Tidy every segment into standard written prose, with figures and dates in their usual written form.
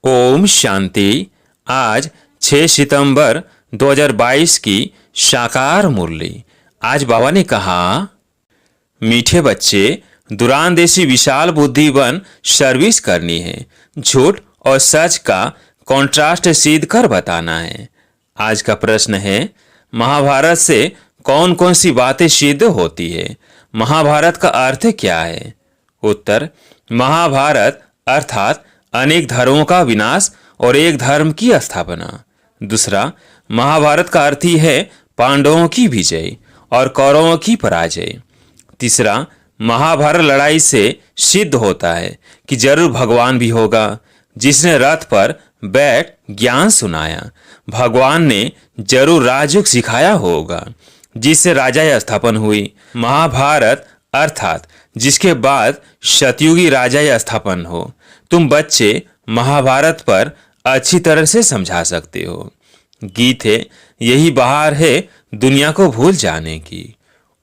ओम शांति। आज 6 सितंबर 2022 की साकार मुरली। आज बाबा ने कहा, मीठे बच्चे, दूरांदेशी विशाल बुद्धि बन सर्विस करनी है। झूठ और सच का कॉन्ट्रास्ट सिद्ध कर बताना है। आज का प्रश्न है, महाभारत से कौन कौन सी बातें सिद्ध होती है? महाभारत का अर्थ क्या है? उत्तर, महाभारत अर्थात अनेक धर्मों का विनाश और एक धर्म की स्थापना। दूसरा, महाभारत का अर्थ ही है पांडवों की विजय और कौरवों की पराजय। तीसरा, महाभारत लड़ाई से सिद्ध होता है कि जरूर भगवान भी होगा, जिसने रथ पर बैठ ज्ञान सुनाया। भगवान ने जरूर राजयोग सिखाया होगा, जिससे राजा स्थापन हुई। महाभारत अर्थात जिसके बाद सतयुगी राजा स्थापन हो। तुम बच्चे महाभारत पर अच्छी तरह से समझा सकते हो। गीत है, यही बहार है दुनिया को भूल जाने की।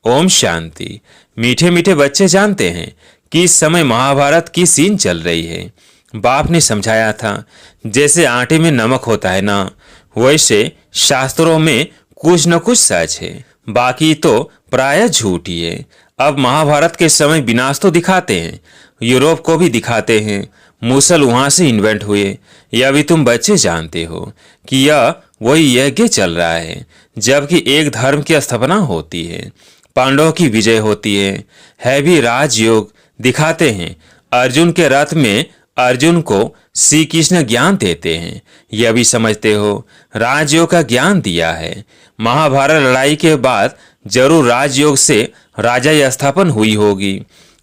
ओम शांति। मीठे मीठे बच्चे जानते हैं कि इस समय महाभारत की सीन चल रही है। बाप ने समझाया था, जैसे आटे में नमक होता है ना, वैसे शास्त्रों में कुछ न कुछ सच है, बाकी तो प्राय झूठ ही है। अब महाभारत के समय विनाश तो दिखाते हैं, यूरोप को भी दिखाते हैं, मूसल वहां से इन्वेंट हुए। यह भी तुम बच्चे जानते हो कि यह वही यज्ञ चल रहा है, जबकि एक धर्म की स्थापना होती है, पांडवों की विजय होती है भी राजयोग दिखाते हैं। अर्जुन के रथ में अर्जुन को श्री कृष्ण ज्ञान देते हैं, यह भी समझते हो, राजयोग का ज्ञान दिया है। महाभारत लड़ाई के बाद जरूर राजयोग से राजा स्थापन हुई होगी।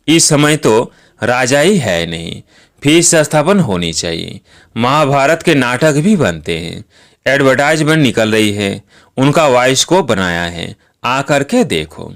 इस समय तो राजा ही है नहीं, फिर से स्थापन होनी चाहिए। महाभारत के नाटक भी बनते हैं, एडवर्टाइजमेंट निकल रही है, उनका वॉइस को बनाया है, आ करके देखो।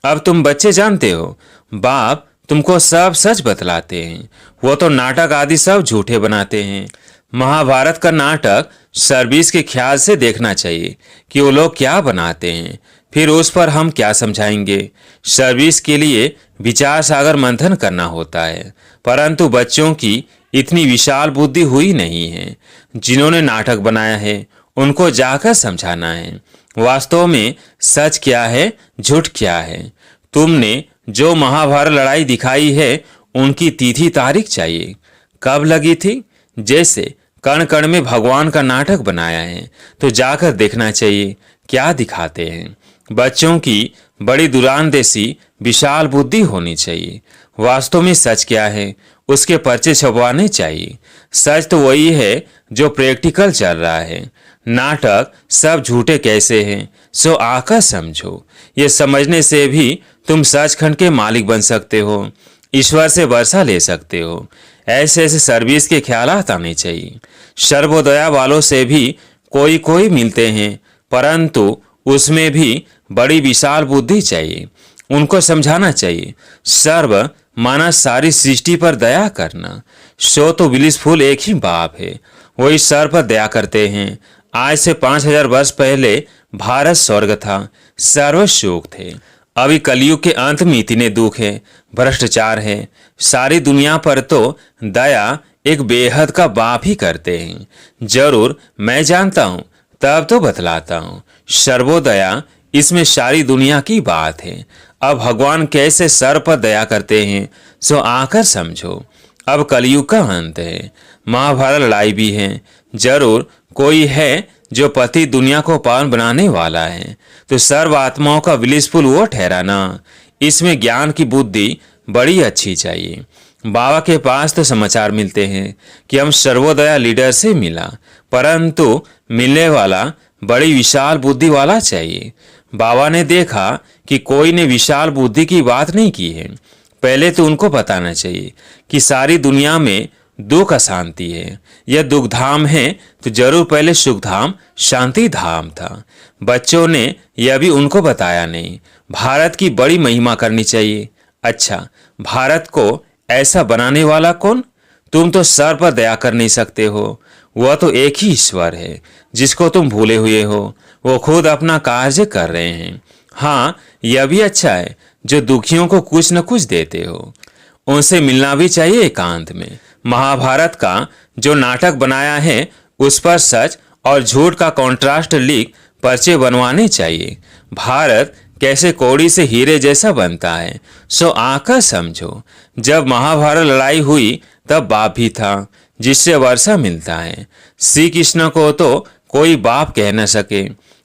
अब तुम बच्चे जानते हो, बाप तुमको सब सच बतलाते हैं, वो तो नाटक आदि सब झूठे बनाते हैं। महाभारत का नाटक सर्विस के ख्याल से देखना चाहिए कि वो लोग क्या बनाते हैं, फिर उस पर हम क्या समझाएंगे। सर्विस के लिए विचार सागर मंथन करना होता है, परंतु बच्चों की इतनी विशाल बुद्धि हुई नहीं है। जिन्होंने नाटक बनाया है उनको जाकर समझाना है, वास्तव में सच क्या है, झूठ क्या है। तुमने जो महाभारत लड़ाई दिखाई है, उनकी तिथि तारीख चाहिए, कब लगी थी। जैसे कण कण में भगवान का नाटक बनाया है, तो जाकर देखना चाहिए क्या दिखाते हैं। बच्चों की बड़ी दूरांदेशी विशाल बुद्धि होनी चाहिए। वास्तव में सच क्या है, उसके पर्चे छपवाने चाहिए। सच तो वही है जो प्रैक्टिकल चल रहा है। नाटक सब झूठे कैसे हैं, सो आकर समझो। ये समझने से भी तुम सचखंड के मालिक बन सकते हो, ईश्वर से वर्षा ले सकते हो। ऐसे ऐसे सर्विस के ख्यालात आने चाहिए। सर्वोदया वालों से भी कोई कोई मिलते हैं, परंतु उसमें भी बड़ी विशाल बुद्धि चाहिए। उनको समझाना चाहिए, सर्व माना सारी सृष्टि पर दया करना। सो तो विलिसफुल एक ही बाप है, वही सर पर दया करते हैं। आज से 5000 वर्ष पहले भारत स्वर्ग था, सर्व सुख थे। अभी कलयुग के अंत में इतने दुख है, भ्रष्टाचार है। सारी दुनिया पर तो दया एक बेहद का बाप ही करते हैं। जरूर मैं जानता हूँ, तब तो बतलाता हूँ। सर्वोदया इसमें सारी दुनिया की बात है। अब भगवान कैसे सर पर दया करते हैं, सो आकर समझो। अब कलयुग का अंत है, महाभारत लड़ाई भी है। जरूर कोई है जो पति दुनिया को पावन बनाने वाला है, तो सर्व आत्माओं का विलिसफुल वो ठहराना। इसमें ज्ञान की बुद्धि बड़ी अच्छी चाहिए। बाबा के पास तो समाचार मिलते हैं कि हम सर्वोदया लीडर से मिला, परंतु मिलने वाला बड़ी विशाल बुद्धि वाला चाहिए। बाबा ने देखा कि कोई ने विशाल बुद्धि की बात नहीं की है। पहले तो उनको बताना चाहिए कि सारी दुनिया में दुख अशांति है, यह दुख धाम है, तो जरूर पहले सुख धाम शांति धाम था। बच्चों ने यह भी उनको बताया नहीं। भारत की बड़ी महिमा करनी चाहिए। अच्छा, भारत को ऐसा बनाने वाला कौन? तुम तो सर पर दया कर नहीं सकते हो। वह तो एक ही ईश्वर है, जिसको तुम भूले हुए हो। वो खुद अपना कार्य कर रहे हैं। हाँ, यह भी अच्छा है जो दुखियों को कुछ न कुछ देते हो। उनसे मिलना भी चाहिए एकांत में। महाभारत का जो नाटक बनाया है उस पर सच और झूठ का कॉन्ट्रास्ट लिख पर्चे बनवाने चाहिए। भारत कैसे कौड़ी से हीरे जैसा बनता है सो आकर समझो। जब महाभारत लड़ाई हुई तब बाप भी था जिससे वर्षा मिलता है। श्री कृष्ण को तो कोई बाप कह न सके।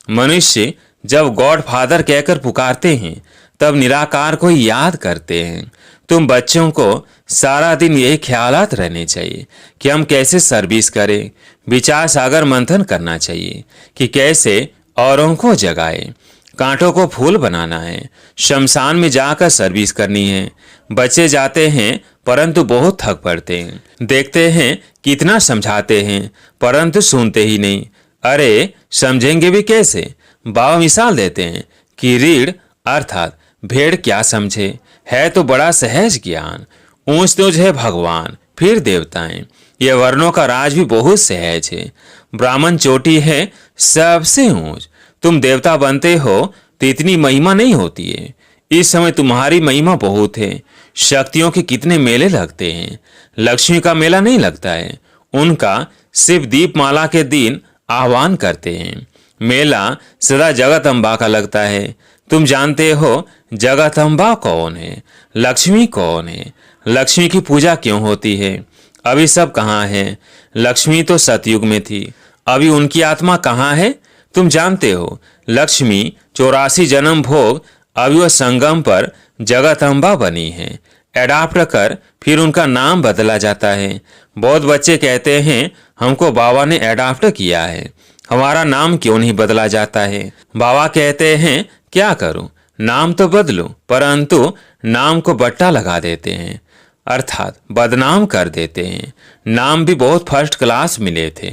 मनुष्य जब गॉड फादर कहकर पुकारते हैं तब निराकार को ही याद करते हैं। तुम बच्चों को सारा दिन यही ख्यालात रहने चाहिए कि हम कैसे सर्विस करें। विचार सागर मंथन करना चाहिए कि कैसे औरों को जगाए। कांटों को फूल बनाना है, शमशान में जाकर सर्विस करनी है। बच्चे जाते हैं परंतु बहुत थक पड़ते हैं। देखते हैं कितना समझाते हैं परंतु सुनते ही नहीं। अरे समझेंगे भी कैसे? बाबा मिसाल देते हैं कि रीढ़ अर्थात भेड़ क्या समझे, है तो बड़ा सहज ज्ञान। ऊंच तुझ है भगवान फिर देवताएं, यह वर्णों का राज भी बहुत सहज है। ब्राह्मण चोटी है सबसे ऊंच। तुम देवता बनते हो तो इतनी महिमा नहीं होती है। इस समय तुम्हारी महिमा बहुत है। शक्तियों के कितने मेले लगते हैं, लक्ष्मी का मेला नहीं लगता है। उनका सिर्फ दीपमाला के दिन आह्वान करते हैं। मेला सदा जगत अम्बा का लगता है। तुम जानते हो जगत अम्बा कौन है, लक्ष्मी कौन है, लक्ष्मी की पूजा क्यों होती है? अभी सब कहाँ है? लक्ष्मी तो सतयुग में थी, अभी उनकी आत्मा कहाँ है? तुम जानते हो लक्ष्मी 84 जन्म भोग अभी वह संगम पर जगत अम्बा बनी है। एडाप्ट कर फिर उनका नाम बदला जाता है। बहुत बच्चे कहते हैं हमको बाबा ने एडाप्ट किया है, हमारा नाम क्यों नहीं बदला जाता है? बाबा कहते हैं क्या करूं, नाम तो बदलूं, परंतु नाम को बट्टा लगा देते हैं अर्थात बदनाम कर देते हैं। नाम भी बहुत फर्स्ट क्लास मिले थे।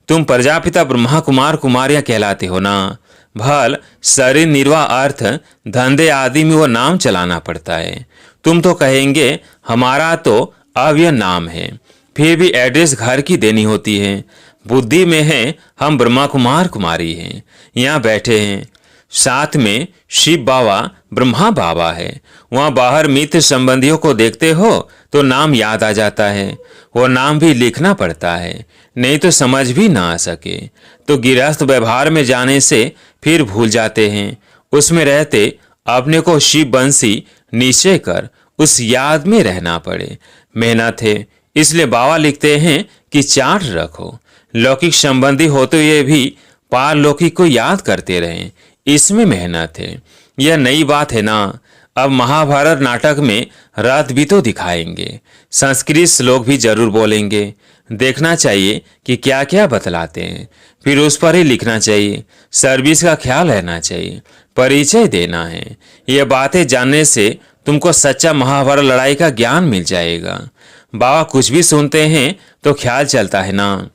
तुम प्रजापिता ब्रह्मा कुमार कुमारियां कहलाते हो ना। भल शरीर निर्वाह अर्थ धंधे आदि में वो नाम चलाना पड़ता है। तुम तो कहेंगे हमारा तो अब यह नाम है, फिर भी एड्रेस घर की देनी होती है। बुद्धि में है हम ब्रह्मा कुमार कुमारी हैं, यहाँ बैठे हैं। साथ में शिव बाबा ब्रह्मा बाबा है। वहाँ बाहर मित्र संबंधियों को देखते हो तो नाम याद आ जाता है। वो नाम भी लिखना पड़ता है, नहीं तो समझ भी ना आ सके। तो गृहस्थ व्यवहार में जाने से फिर भूल जाते हैं। उसमें रहते अपने को शिव बंसी निश्चय कर उस याद में रहना पड़े। मेहनत है, इसलिए बाबा लिखते हैं कि चार्ट रखो। लौकिक संबंधी होते हुए भी पारलौकिक को याद करते रहें, इसमें मेहनत है। यह नई बात है ना। अब महाभारत नाटक में रथ भी तो दिखाएंगे, संस्कृत श्लोक भी जरूर बोलेंगे। देखना चाहिए कि क्या क्या बतलाते हैं, फिर उस पर ही लिखना चाहिए। सर्विस का ख्याल रहना चाहिए, परिचय देना है। ये बातें जानने से तुमको सच्चा महाभारत लड़ाई का ज्ञान मिल जाएगा। बाबा कुछ भी सुनते हैं तो ख्याल चलता है ना।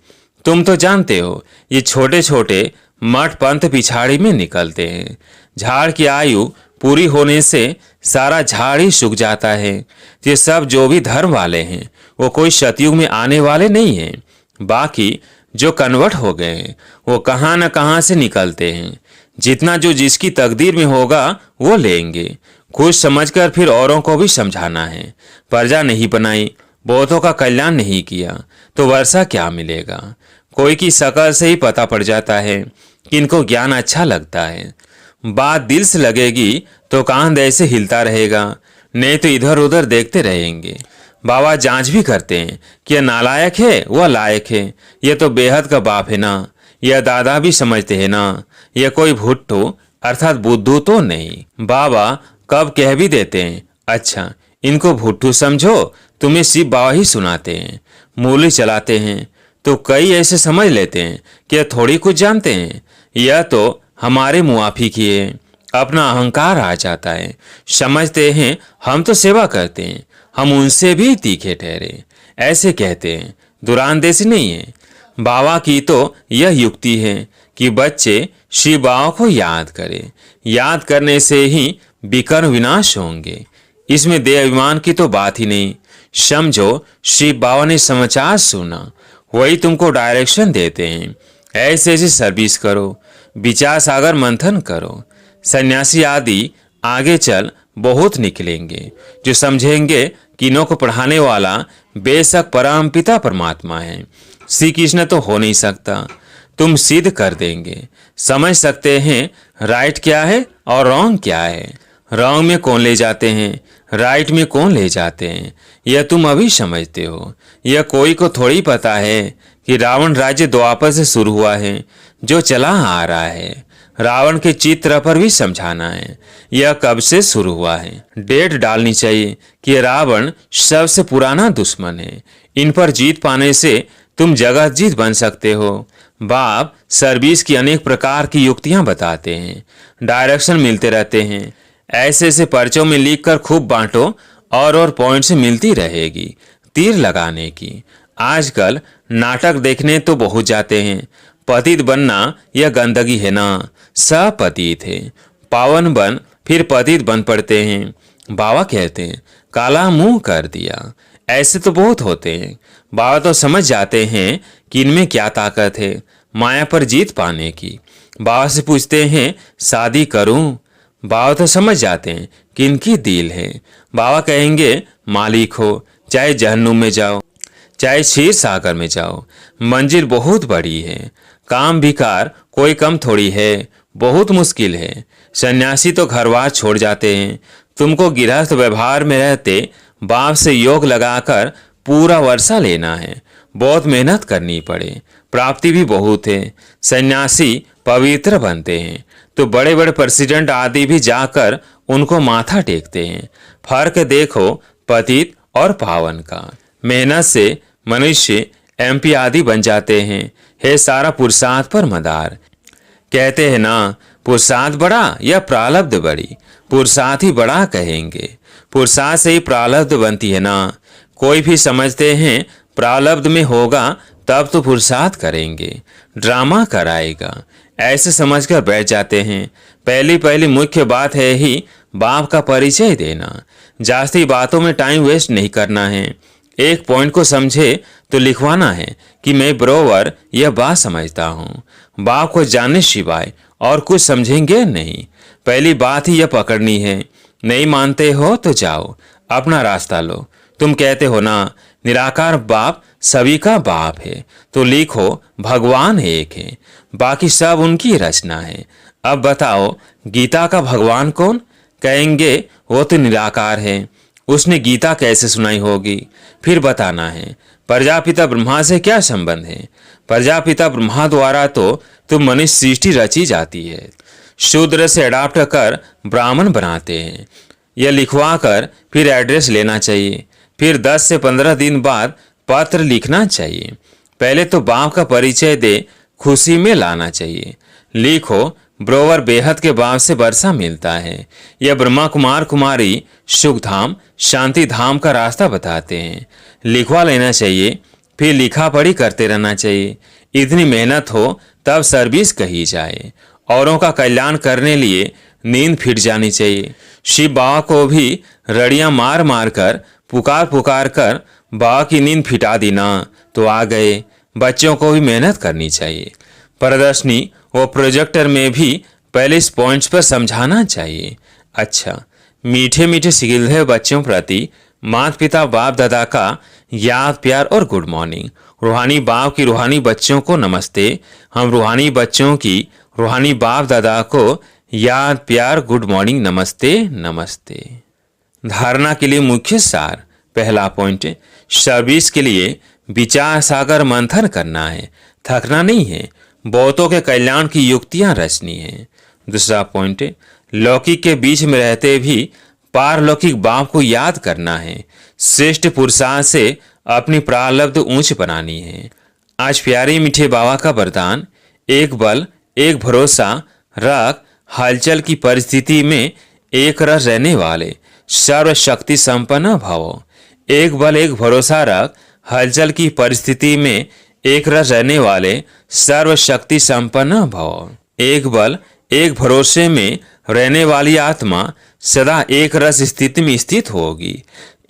तुम तो जानते हो ये छोटे छोटे मठ पंथ पिछाड़ी में निकलते हैं। झाड़ की आयु पूरी होने से सारा झाड़ ही सूख जाता है। ये सब जो भी धर्म वाले हैं वो कोई सतयुग में आने वाले नहीं हैं। बाकी जो कन्वर्ट हो गए हैं वो कहाँ न कहाँ से निकलते हैं। जितना जो जिसकी तकदीर में होगा वो लेंगे। कुछ समझकर फिर औरों को भी समझाना है। प्रजा नहीं बनाई, बहुतों का कल्याण नहीं किया तो वर्षा क्या मिलेगा? कोई की शकल से ही पता पड़ जाता है कि इनको ज्ञान अच्छा लगता है। बात दिल से लगेगी तो कान ऐसे हिलता रहेगा, नहीं तो इधर उधर देखते रहेंगे। बाबा जांच भी करते हैं कि यह नालायक है वह लायक है, यह तो बेहद का बाप है ना। यह दादा भी समझते हैं ना, यह कोई भुट्टो अर्थात बुद्धू तो नहीं। बाबा कब कह भी देते हैं अच्छा इनको भुट्टू समझो, तुम्हें शिव बाबा ही सुनाते हैं। मूली चलाते हैं तो कई ऐसे समझ लेते हैं कि यह थोड़ी कुछ जानते हैं, यह तो हमारे मुआफी की है। अपना अहंकार आ जाता है, समझते हैं हम तो सेवा करते हैं, हम उनसे भी तीखे ठहरे, ऐसे कहते हैं। दुरानदेशी नहीं है। बाबा की तो यह युक्ति है कि बच्चे शिव बाबा को याद करें। याद करने से ही विकर्म विनाश होंगे। इसमें देह अभिमान की तो बात ही नहीं। समझो शिव बाबा ने समाचार सुना, वही तुमको डायरेक्शन देते हैं। ऐसे ऐसे सर्विस करो, विचार सागर मंथन करो। सन्यासी आदि आगे चल बहुत निकलेंगे जो समझेंगे कि इन्हों को पढ़ाने वाला बेशक परमपिता परमात्मा है, श्री कृष्ण तो हो नहीं सकता। तुम सिद्ध कर देंगे, समझ सकते हैं राइट क्या है और रॉन्ग क्या है। रॉन्ग में कौन ले जाते हैं, राइट में कौन ले जाते हैं, यह तुम अभी समझते हो। यह कोई को थोड़ी पता है कि रावण राज्य द्वापर से शुरू हुआ है, जो चला आ रहा है। रावण के चित्र पर भी समझाना है यह कब से शुरू हुआ है। डेट डालनी चाहिए कि रावण सबसे पुराना दुश्मन है। इन पर जीत पाने से तुम जगत जीत बन सकते हो। बाप सर्विस की अनेक प्रकार की युक्तियां बताते हैं, डायरेक्शन मिलते रहते हैं। ऐसे ऐसे पर्चों में लिखकर खूब बांटो और पॉइंट्स मिलती रहेगी तीर लगाने की। आजकल नाटक देखने तो बहुत जाते हैं। पतित बनना यह गंदगी है ना, सब पतित है। पावन बन फिर पतित बन पड़ते हैं। बाबा कहते हैं काला मुंह कर दिया। ऐसे तो बहुत होते हैं। बाबा तो समझ जाते हैं कि इनमें क्या ताकत है माया पर जीत पाने की। बाबा से पूछते हैं शादी करूं, बाबा तो समझ जाते हैं कि इनकी दिल है। बाबा कहेंगे मालिक हो, चाहे जहन्नुम में जाओ चाहे क्षीर सागर में जाओ, मंजिल बहुत बड़ी है। काम विकार कोई कम थोड़ी है, बहुत मुश्किल है। सन्यासी तो घरवार छोड़ जाते हैं। तुमको गृहस्थ व्यवहार में रहते बाप से योग लगाकर पूरा वर्षा लेना है। बहुत मेहनत करनी पड़े, प्राप्ति भी बहुत है। सन्यासी पवित्र बनते हैं तो बड़े बड़े प्रेसिडेंट आदि भी जाकर उनको माथा टेकते हैं। फर्क देखो पतित और पावन का। मेहनत से मनुष्य MP आदि बन जाते हैं। है सारा पुरुषार्थ पर मदार। कहते हैं ना पुरुषार्थ बड़ा या प्रारब्ध बड़ी, पुरुषार्थ ही बड़ा कहेंगे। पुरुषार्थ से ही प्रारब्ध बनती है ना। कोई भी समझते हैं प्रारब्ध में होगा तब तो पुरुषार्थ करेंगे, ड्रामा कराएगा, ऐसे समझकर बैठ जाते हैं। पहली मुख्य बात है ही बाप का परिचय देना। जास्ती बातों में टाइम वेस्ट नहीं करना है। एक पॉइंट को समझे तो लिखवाना है कि मैं बरोबर यह बात समझता हूँ। बाप को जानने सिवाय और कुछ समझेंगे नहीं। पहली बात ही यह पकड़नी है। नहीं मानते हो तो जाओ अपना रास्ता लो। तुम कहते हो ना निराकार बाप सभी का बाप है, तो लिखो भगवान एक है, बाकी सब उनकी रचना है। अब बताओ गीता का भगवान कौन? कहेंगे वो तो निराकार है। उसने गीता कैसे सुनाई होगी? फिर बताना है प्रजापिता ब्रह्मा से क्या संबंध है। प्रजापिता ब्रह्मा द्वारा तो मनुष्य सृष्टि रची जाती है। शूद्र से अडाप्ट कर ब्राह्मण बनाते हैं। यह लिखवा कर फिर एड्रेस लेना चाहिए। फिर 10 से 15 दिन बाद पत्र लिखना चाहिए। पहले तो बाप का परिचय दे खुशी में लाना चाहिए। लिखो ब्रोवर बेहद के बाप से वर्षा मिलता है। यह ब्रह्मा कुमार कुमारी सुख धाम शांति धाम का रास्ता बताते हैं। लिखवा लेना चाहिए, फिर लिखा पढ़ी करते रहना चाहिए। इतनी मेहनत हो तब सर्विस कही जाए। औरों का कल्याण करने लिए नींद फिट जानी चाहिए। शिव बाबा को भी रड़ियां मार मार कर पुकार कर बाबा की नींद फिटा दी ना तो आ गए। बच्चों को भी मेहनत करनी चाहिए। प्रदर्शनी व प्रोजेक्टर में भी पहले इस पॉइंट्स पर समझाना चाहिए। अच्छा, मीठे मीठे सिगिल्धे बच्चों प्रति माता पिता बाप दादा का याद प्यार और गुड मॉर्निंग। रूहानी बाप की रूहानी बच्चों को नमस्ते। हम रूहानी बच्चों की रूहानी बाप दादा को याद प्यार गुड मॉर्निंग नमस्ते नमस्ते। धारणा के लिए मुख्य सार। पहला पॉइंट, सर्विस के लिए विचार सागर मंथन करना है, थकना नहीं है। बहुतों के कल्याण की युक्तियां रचनी है। दूसरा पॉइंट, लौकिक के बीच में रहते भी पारलौकिक बाप को याद करना है। श्रेष्ठ पुरुषार्थ से अपनी प्रारब्ध ऊंच बनानी है। आज प्यारे मीठे बाबा का वरदान, एक बल एक भरोसा रख हलचल की परिस्थिति में एक रस रहने वाले सर्वशक्ति संपन्न भव। एक बल एक भरोसा रख हलचल की परिस्थिति में एक रस रहने वाले सर्वशक्ति संपन्न भव। एक बल एक भरोसे में रहने वाली आत्मा सदा एक रस स्थिति में स्थित होगी।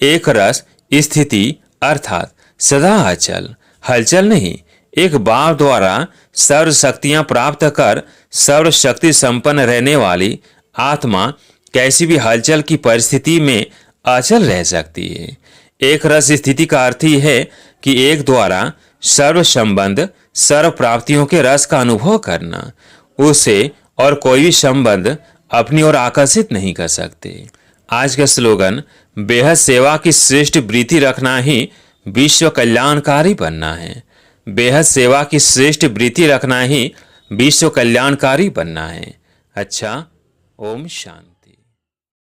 एक रस स्थिति अर्थात सदा अचल, हलचल नहीं। एक बाप द्वारा सर्व शक्तियां प्राप्त कर सर्वशक्ति संपन्न रहने वाली आत्मा कैसी भी हलचल की परिस्थिति में अचल रह सकती है। एक रस स्थिति का अर्थ ही है कि एक द्वारा सर्व संबंध, सर्व प्राप्तियों के रस का अनुभव करना। उसे और कोई भी संबंध अपनी ओर आकर्षित नहीं कर सकते। आज का स्लोगन, बेहद सेवा की श्रेष्ठ वृत्ति रखना ही विश्व कल्याणकारी बनना है। बेहद सेवा की श्रेष्ठ वृत्ति रखना ही विश्व कल्याणकारी बनना है। अच्छा, ओम शांति।